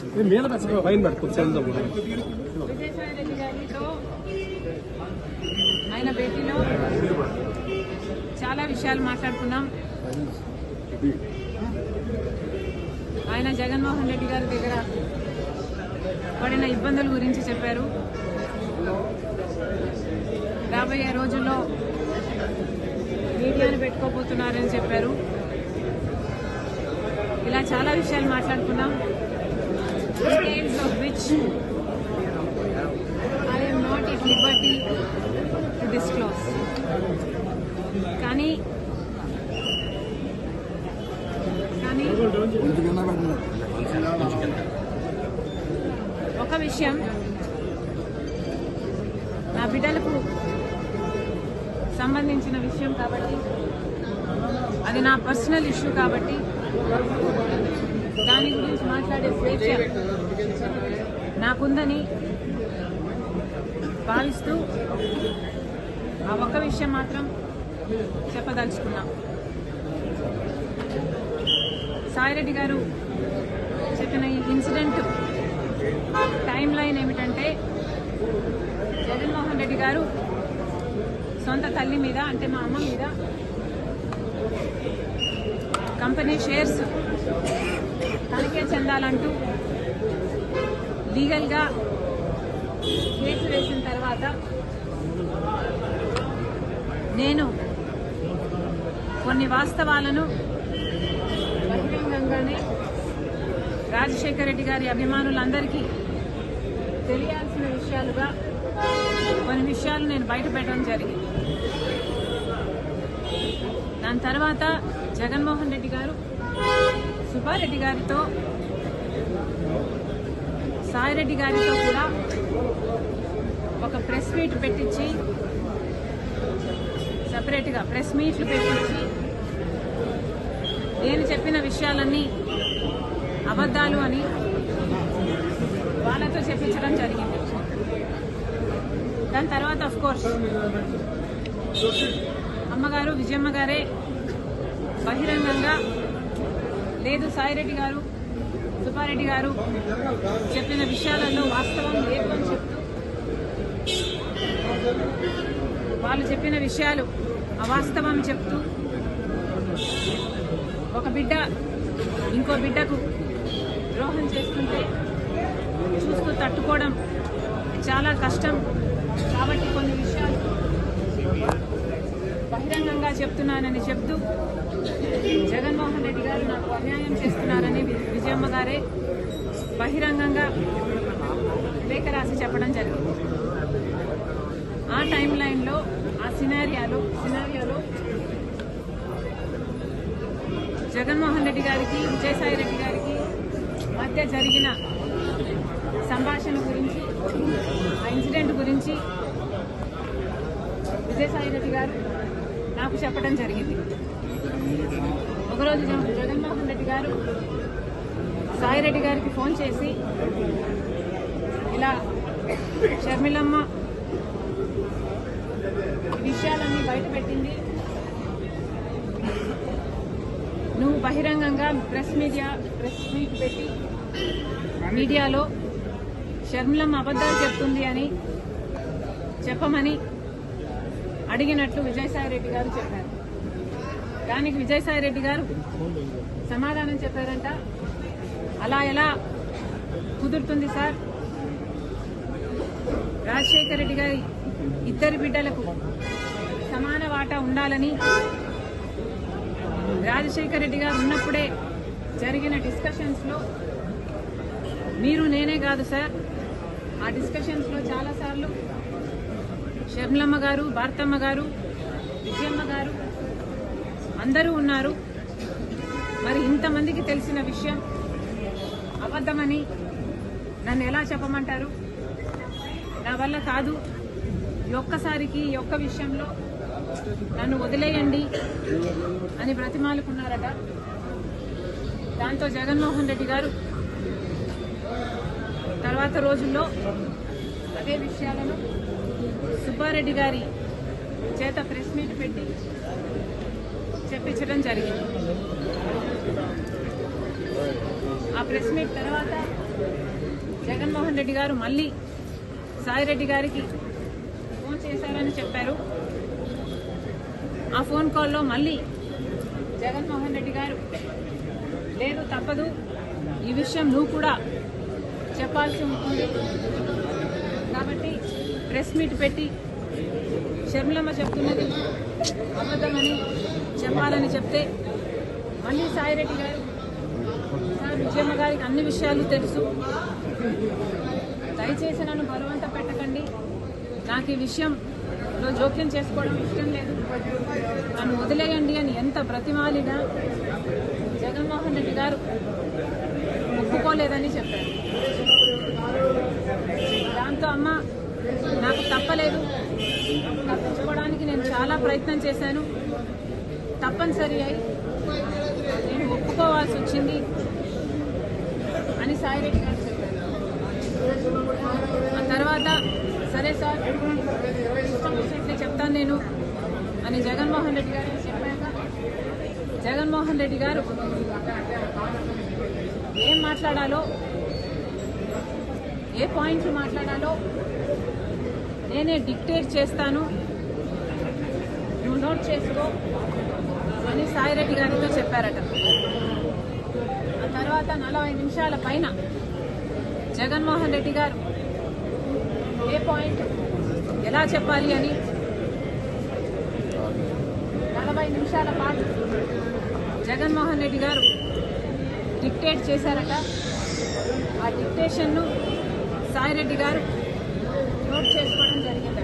విజయసాయి రెడ్డి గారితో ఆయన భేటీలో చాలా విషయాలు మాట్లాడుకున్నాం. ఆయన జగన్మోహన్ రెడ్డి గారి దగ్గర పడిన ఇబ్బందుల గురించి చెప్పారు. రాబోయే రోజుల్లో మీడియాను పెట్టుకోబోతున్నారని చెప్పారు. ఇలా చాలా విషయాలు మాట్లాడుకున్నాం. details of which I am not at liberty to disclose. కానీ ఒక విషయం, నా బిడ్డలకు సంబంధించిన విషయం కాబట్టి, అది నా పర్సనల్ ఇష్యూ కాబట్టి దాని గురించి మాట్లాడే స్వేచ్ఛ నాకుందని భావిస్తూ ఆ ఒక్క విషయం మాత్రం చెప్పదలుచుకున్నాం. సాయిరెడ్డి గారు చెప్పిన ఈ ఇన్సిడెంట్ టైం లైన్ ఏమిటంటే, జగన్మోహన్ రెడ్డి గారు సొంత తల్లి మీద, అంటే మా అమ్మ మీద కంపెనీ షేర్స్ తనకే చెందాలంటూ లీగల్గా కేసు వేసిన తర్వాత నేను కొన్ని వాస్తవాలను బహిరంగంగానే రాజశేఖర రెడ్డి గారి అభిమానులందరికీ తెలియాల్సిన విషయాలుగా కొన్ని విషయాలు నేను బయట పెట్టడం జరిగింది. దాని తర్వాత జగన్మోహన్ రెడ్డి గారు సుబ్బారెడ్డి గారితో, సాయిరెడ్డి గారితో కూడా ఒక ప్రెస్ మీట్ పెట్టించి, సపరేట్గా ప్రెస్ మీట్లు పెట్టించి నేను చెప్పిన విషయాలన్నీ అబద్ధాలు అని వాళ్ళతో చెప్పించడం జరిగింది. దాని తర్వాత ఆఫ్ కోర్స్ అమ్మగారు విజయమ్మ గారే బహిరంగంగా లేదు, సాయిరెడ్డి గారు సుబ్బారెడ్డి గారు చెప్పిన విషయాలలో వాస్తవం లేదు అని చెప్తూ, వాళ్ళు చెప్పిన విషయాలు అవాస్తవం చెప్తూ, ఒక బిడ్డ ఇంకో బిడ్డకు ద్రోహం చేస్తుంటే చూస్తూ తట్టుకోవడం చాలా కష్టం కాబట్టి కొన్ని విషయాలు బహిరంగంగా చెప్తున్నానని చెప్తూ, జగన్మోహన్ రెడ్డి గారు నాకు అన్యాయం చేస్తున్నారని విజయమ్మ గారే బహిరంగంగా లేఖ రాసి చెప్పడం జరిగింది. ఆ టైం లైన్లో, ఆ సినారియాలో జగన్మోహన్ రెడ్డి గారికి విజయసాయి రెడ్డి గారికి మధ్య జరిగిన సంభాషణ గురించి, ఆ ఇన్సిడెంట్ గురించి విజయసాయి రెడ్డి గారు నాకు చెప్పడం జరిగింది. ఒకరోజు జగన్మోహన్ రెడ్డి గారు సాయిరెడ్డి గారికి ఫోన్ చేసి, ఇలా షర్మిలమ్మ విషయాలన్నీ బయటపెట్టింది, నువ్వు బహిరంగంగా ప్రెస్ మీట్ పెట్టి మీడియాలో షర్మిలమ్మ అబద్ధాలు చెప్తుంది అని చెప్పమని అడిగినట్లు విజయసాయి రెడ్డి గారు చెప్పారు. దానికి విజయసాయి రెడ్డి గారు సమాధానం చెప్పారంట, అలా ఎలా కుదురుతుంది సార్, రాజశేఖర రెడ్డి గారి ఇద్దరి బిడ్డలకు సమాన వాటా ఉండాలని రాజశేఖర రెడ్డి గారు ఉన్నప్పుడే జరిగిన డిస్కషన్స్లో మీరు నేనే కాదు సార్, ఆ డిస్కషన్స్లో చాలాసార్లు షర్మిలమ్మ గారు, భారతమ్మ గారు, విజయమ్మ గారు అందరూ ఉన్నారు. మరి ఇంతమందికి తెలిసిన విషయం అబద్ధమని నన్ను ఎలా చెప్పమంటారు? నా వల్ల కాదు, ఈ ఒక్కసారికి ఈ ఒక్క విషయంలో నన్ను వదిలేయండి అని బ్రతిమాలుకున్నారట. దాంతో జగన్మోహన్ రెడ్డి గారు తర్వాత రోజుల్లో అదే విషయాలను సుబ్బారెడ్డి గారి చేత ప్రెస్ మీట్ పెట్టి చెప్పించడం జరిగింది. ఆ ప్రెస్ మీట్ తర్వాత జగన్మోహన్ రెడ్డి గారు మళ్ళీ సాయిరెడ్డి గారికి ఫోన్ చేశారని చెప్పారు. ఆ ఫోన్ కాల్లో మళ్ళీ జగన్మోహన్ రెడ్డి గారు లేదు తప్పదు, ఈ విషయం నువ్వు కూడా చెప్పాల్సి ఉంటుంది కాబట్టి ప్రెస్ మీట్ పెట్టి షర్మిలమ్మ చెప్తున్నది అబద్ధమని చెప్పాలని చెప్తే మళ్ళీ సాయిరెడ్డి గారు సార్ విజయమ్మ గారికి అన్ని విషయాలు తెలుసు, దయచేసి నన్ను బలవంత పెట్టకండి, నాకు ఈ విషయంలో జోక్యం చేసుకోవడం ఇష్టం లేదు, నన్ను వదిలేయండి అని ఎంత బ్రతిమాలినా జగన్మోహన్ రెడ్డి గారు ఒప్పుకోలేదని చెప్పారు. దాంతో అమ్మ నాకు తప్పలేదు, తప్పించుకోవడానికి నేను చాలా ప్రయత్నం చేశాను, తప్పనిసరి అయి నేను ఒప్పుకోవాల్సి వచ్చింది అని సాయిరెడ్డి గారు చెప్పారు. ఆ తర్వాత సరే సార్ ఇష్టం వచ్చినట్లే చెప్తాను నేను అని జగన్మోహన్ రెడ్డి గారు చెప్పాక జగన్మోహన్ రెడ్డి గారు ఏం మాట్లాడాలో, ఏ పాయింట్లు మాట్లాడాలో నేనే డిక్టేట్ చేస్తాను, నువ్వు నోట్ చేసుకో అని సాయిరెడ్డి గారితో చెప్పారట. ఆ తర్వాత 40 నిమిషాల పైన జగన్మోహన్ రెడ్డి గారు ఏ పాయింట్ ఎలా చెప్పాలి అని 40 నిమిషాల పాటు జగన్మోహన్ రెడ్డి గారు డిక్టేట్ చేశారట. ఆ డిక్టేషన్ను సాయిరెడ్డి గారు నోట్ చేసుకోవడం జరిగింది.